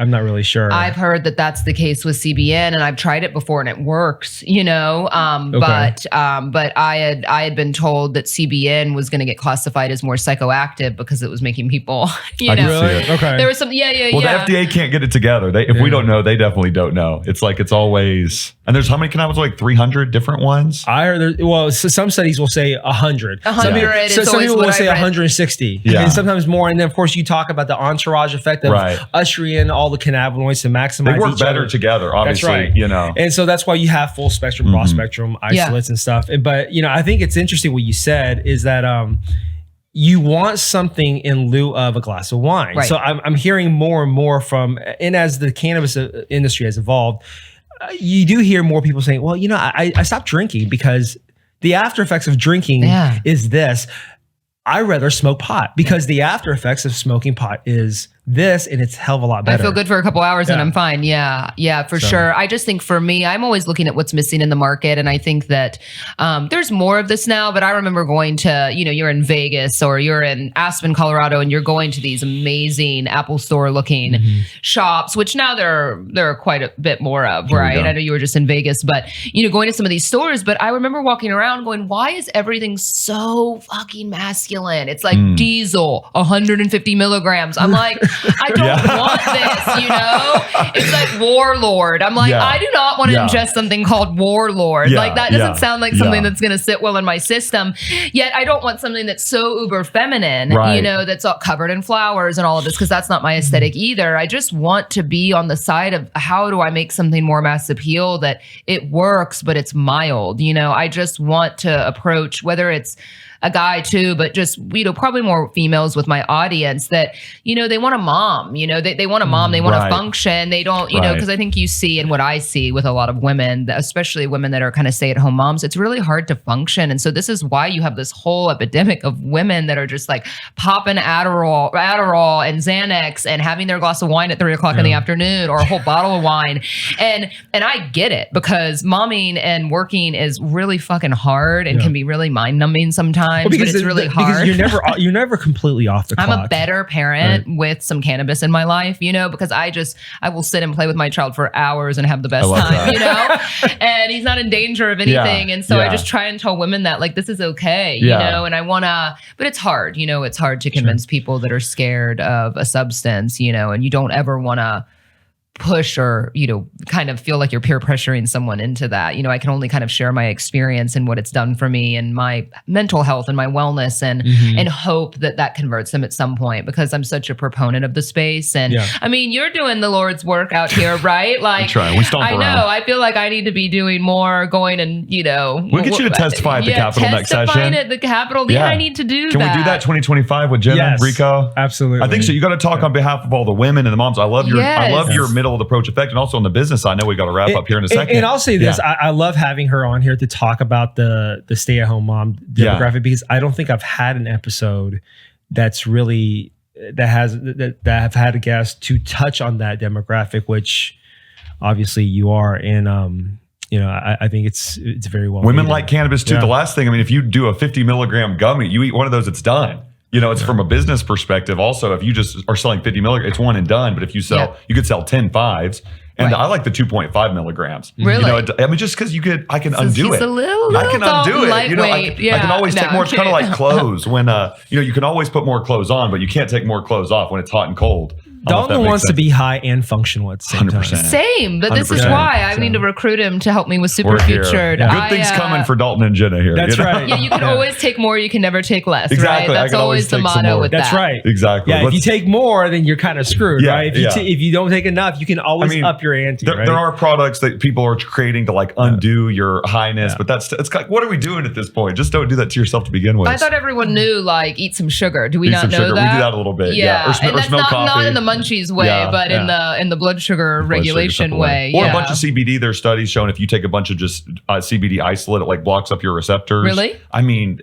I'm not really sure. I've heard that that's the case with CBN, and I've tried it before and it works, But I had been told that CBN was going to get classified as more psychoactive because it was making people, Really? Okay. There was some, Well, the FDA can't get it together. If we don't know, they definitely don't know. It's like, it's always, and there's how many cannabinoids? Like 300 different ones? I heard, some studies will say 100. 100 So some people will say 160. Yeah. And sometimes more. And then, of course, you talk about the entourage effect of ushering in all the cannabinoids to maximize. They work better together, obviously. That's right. And so that's why you have full spectrum, broad spectrum isolates and stuff. But I think it's interesting what you said is that you want something in lieu of a glass of wine. Right. So I'm hearing more and more and as the cannabis industry has evolved, you do hear more people saying, well, I stopped drinking because the after effects of drinking is this. I rather smoke pot because the after effects of smoking pot is this, and it's a hell of a lot better. I feel good for a couple hours and I'm fine. Yeah, for sure. I just think for me, I'm always looking at what's missing in the market. And I think that there's more of this now, but I remember going to, you're in Vegas or you're in Aspen, Colorado, and you're going to these amazing Apple Store looking shops, which now there are quite a bit more of, right? I know you were just in Vegas, but going to some of these stores, but I remember walking around going, why is everything so fucking masculine? It's like diesel, 150 milligrams. I'm like, I don't want this, It's like warlord. I'm like, I do not want to ingest something called warlord. Like that doesn't sound like something that's going to sit well in my system. Yet I don't want something that's so uber feminine, that's all covered in flowers and all of this, because that's not my aesthetic either. I just want to be on the side of how do I make something more mass appeal that it works, but it's mild. I just want to approach, whether it's a guy too, but just, probably more females with my audience that, they want a mom, they want a mom, they want to function. They don't, because I think you see, and what I see with a lot of women, especially women that are kind of stay-at-home moms, it's really hard to function. And so this is why you have this whole epidemic of women that are just like popping Adderall and Xanax and having their glass of wine at 3 o'clock in the afternoon or a whole bottle of wine. And I get it, because momming and working is really fucking hard and can be really mind-numbing sometimes. But it's really hard. Because you're never completely off the clock. I'm a better parent with some cannabis in my life, because I will sit and play with my child for hours and have the best time, and he's not in danger of anything. And so I just try and tell women that like, this is okay, and I want to, but it's hard, it's hard to convince people that are scared of a substance, and you don't ever want to push or, kind of feel like you're peer pressuring someone into that. I can only kind of share my experience and what it's done for me and my mental health and my wellness and hope that converts them at some point, because I'm such a proponent of the space. And I mean, you're doing the Lord's work out here, right? Like, that's right. We stomp I around. know. I feel like I need to be doing more, going and, we'll get you to testify at the Capitol next session. Testifying at the Capitol. Yeah, I need to do Can that. we do that 2025 with Jenna, Rico? Absolutely. I think so. You got to talk on behalf of all the women and the moms. I love your middle of the approach effect, and also on the business side. I know we got to wrap up here in a second. And I'll say this: I love having her on here to talk about the stay-at-home mom demographic, because I don't think I've had an episode that's really that have had a guest to touch on that demographic, which obviously you are, and I think it's very well. Women like cannabis too. The last thing, I mean, if you do a 50 milligram gummy, you eat one of those, it's done. It's from a business perspective. Also, if you just are selling 50 milligrams, it's one and done. But if you sell, you could sell 10 fives. And I like the 2.5 milligrams. Really? I mean, just because I can undo it. I can undo it. I can always take more. It's kind of like clothes when, you can always put more clothes on, but you can't take more clothes off when it's hot and cold. Dalton wants to be high and functional at the same 100%. time. Same, but this is 100%. why I need to recruit him to help me with Superfutured. Good things coming for Dalton and Jenna here. That's right. Yeah, you can always take more. You can never take less. Exactly. Right? That's always the motto with That's that. right. Exactly. Yeah, if you take more, then you're kind of screwed, right? Yeah. If you don't take enough, you can always up your ante. There are products that people are creating to like undo your highness, but it's like, what are we doing at this point? Just don't do that to yourself to begin with. I thought everyone knew, like, eat some sugar. Do we not know sugar. that? We do that a little bit. Yeah, Or and that's smell coffee. not in the munchies way, but in the blood sugar regulation way. Or a bunch of CBD. There's studies showing if you take a bunch of just CBD isolate, it like blocks up your receptors. Really? I mean,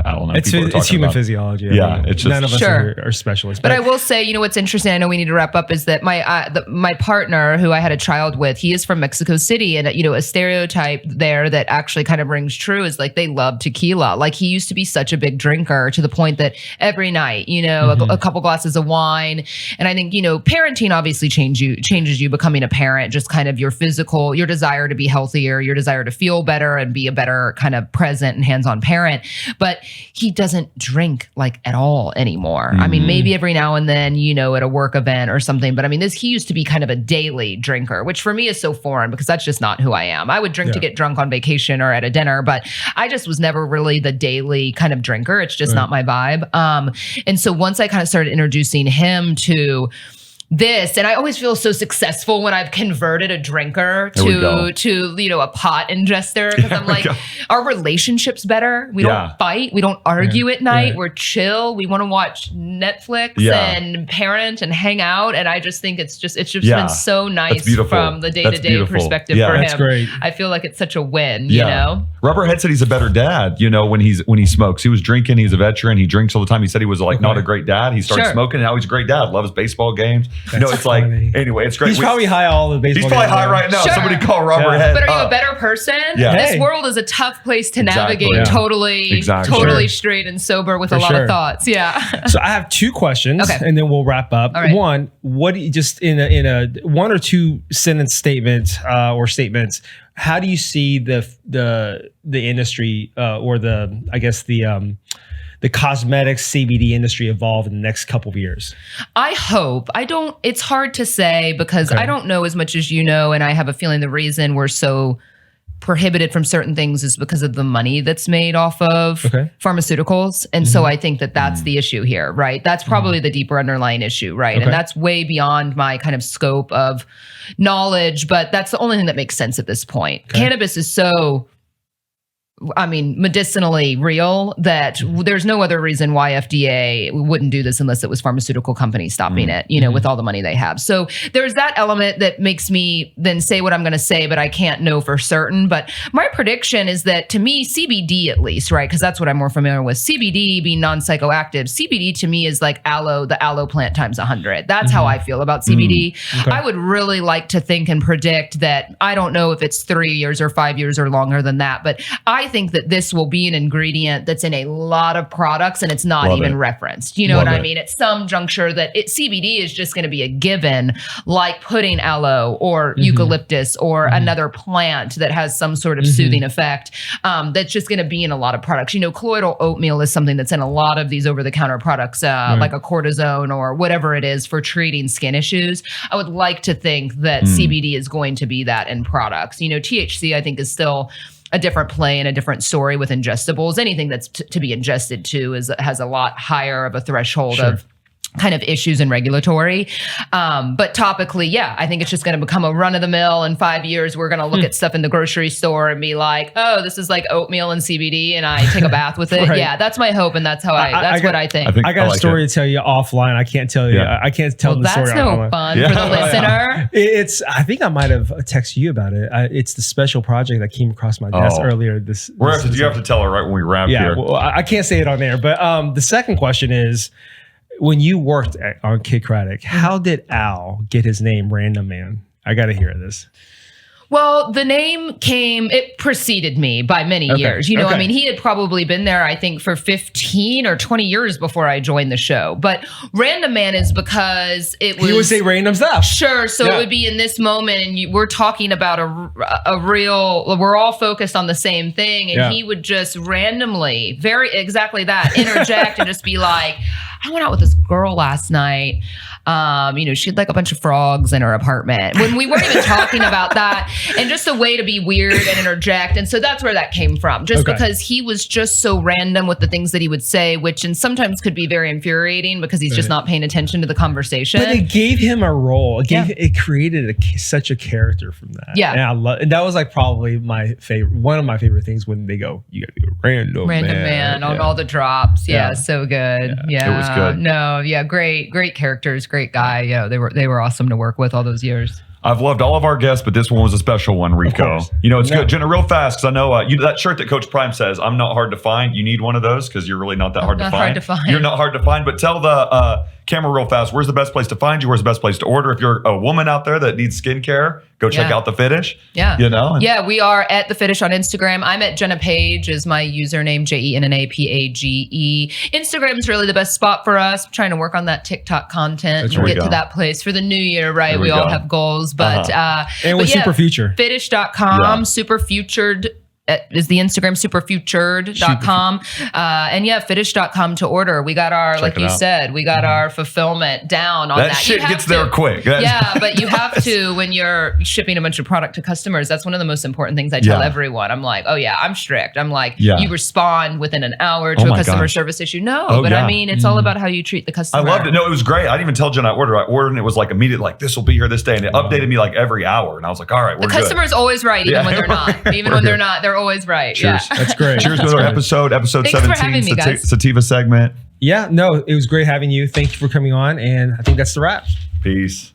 I don't know. It's human physiology. It's just, none of us are specialists. But I will say, what's interesting, I know we need to wrap up, is that my partner, who I had a child with, he is from Mexico City. And, a stereotype there that actually kind of rings true is like they love tequila. Like, he used to be such a big drinker to the point that every night, a couple glasses of wine. And I think, parenting obviously changes you becoming a parent, just kind of your desire to be healthier, your desire to feel better and be a better kind of present and hands-on parent. But he doesn't drink like at all anymore. I mean, maybe every now and then, at a work event or something. But I mean, he used to be kind of a daily drinker, which for me is so foreign because that's just not who I am. I would drink to get drunk on vacation or at a dinner, but I just was never really the daily kind of drinker. It's just not my vibe. And so once I kind of started introducing him to this, and I always feel so successful when I've converted a drinker to a pot ingester, because I'm like, our relationship's better. We don't fight. We don't argue at night. We're chill. We want to watch Netflix and parent and hang out. And I just think it's just been so nice from the day-to-day perspective for him. That's great. I feel like it's such a win, you know? Rubberhead said he's a better dad, when he smokes. He was drinking. He's a veteran. He drinks all the time. He said he was not a great dad. He started smoking, and now he's a great dad. Loves baseball games. It's like, anyway, it's great. He's probably high all the baseball. He's probably high right now. Sure. Somebody call Rubberhead. But are you a better person? This world is a tough place to navigate totally straight and sober with a lot of thoughts. Yeah. So I have two questions, and then we'll wrap up. Right. One, what do you, just in a one or two sentence statement or statements, how do you see the industry or the cosmetics CBD industry evolve in the next couple of years? I hope. It's hard to say because I don't know as much as you know, and I have a feeling the reason we're so prohibited from certain things is because of the money that's made off of pharmaceuticals. And so I think that's the issue here, right? That's probably the deeper underlying issue, right? And that's way beyond my kind of scope of knowledge, but that's the only thing that makes sense at this point. Cannabis is so, medicinally real that there's no other reason why FDA wouldn't do this unless it was pharmaceutical companies stopping it, with all the money they have. So there's that element that makes me then say what I'm going to say, but I can't know for certain. But my prediction is that, to me, CBD at least, right? Because that's what I'm more familiar with. CBD being non-psychoactive. CBD to me is like the aloe plant times 100. That's how I feel about CBD. I would really like to think and predict that, I don't know if it's 3 years or 5 years or longer than that, but I I think that this will be an ingredient that's in a lot of products and it's not Love even it. referenced. You know Love what I it. mean? At some juncture that CBD is just going to be a given, like putting aloe or eucalyptus or another plant that has some sort of soothing effect. That's just going to be in a lot of products. You know, colloidal oatmeal is something that's in a lot of these over-the-counter products, like a cortisone or whatever it is for treating skin issues. I would like to think that CBD is going to be that in products. You know, THC, I think, is still a different play and a different story with ingestibles. Anything that's to be ingested too has a lot higher of a threshold of kind of issues and regulatory. But topically, yeah, I think it's just going to become a run of the mill. In 5 years, we're going to look at stuff in the grocery store and be like, oh, this is like oatmeal and CBD and I take a bath with it. Right. Yeah, that's my hope. And that's how that's what I think. I got a story to tell you offline. I can't tell you. Yeah. I can't tell the story. That's no fun for the listener. It's. I think I might have texted you about it. It's the special project that came across my desk earlier. You have to tell her right when we wrap here. Well, I can't say it on there. But the second question is, when you worked on Kid Craddock, how did Al get his name, Random Man? I got to hear this. Well, the name it preceded me by many years. You know, I mean, he had probably been there, I think, for 15 or 20 years before I joined the show. But Random Man is because it was... He would say random stuff. Sure. So it would be in this moment and we're talking about a real... We're all focused on the same thing. And he would just randomly, exactly that, interject and just be like, I went out with this girl last night. You know, she had like a bunch of frogs in her apartment when we weren't even talking about that, and just a way to be weird and interject. And so that's where that came from, just because he was just so random with the things that he would say, which and sometimes could be very infuriating because he's just not paying attention to the conversation. But it gave him a role. It created such a character from that. Yeah. And that was like probably my favorite, one of my favorite things when they go, you got to go random man on all the drops. Yeah. So good. Yeah. It was good. No. Yeah. Great characters. Great guy. Yeah. They were awesome to work with all those years. I've loved all of our guests, but this one was a special one, Rico. You know, it's good. Jenna, real fast, because I know that shirt that Coach Prime says, I'm not hard to find. You need one of those because you're really not that hard to find. You're not hard to find, but tell the camera real fast, where's the best place to find you? Where's the best place to order? If you're a woman out there that needs skincare, go check out the Fitish. Yeah. You know? Yeah, we are at the Fitish on Instagram. I'm at Jenna Page is my username, JennaPage. Instagram's really the best spot for us. I'm trying to work on that TikTok content and get to that place for the new year, right? We all have goals, but and with Superfutured. Fitish.com, Superfutured is the Instagram, superfutured.com. And Fitish.com to order. We got our, like you said, we got our fulfillment down on that. That shit gets there quick. Yeah, but you have to, when you're shipping a bunch of product to customers, that's one of the most important things I tell everyone. I'm like, oh yeah, I'm strict. I'm like, you respond within an hour to a customer service issue. No, I mean, it's all about how you treat the customer. I loved it. No, it was great. I didn't even tell Jen I ordered and it was like immediate, like this will be here this day. And it updated me like every hour. And I was like, all right, we're good. The customer's always right, even when they're not. Even when they're not, they're always right. Cheers. Yeah. That's great. Cheers to our episode Thanks 17, for having me, guys. Sativa segment. Yeah, no, it was great having you. Thank you for coming on. And I think that's the wrap. Peace.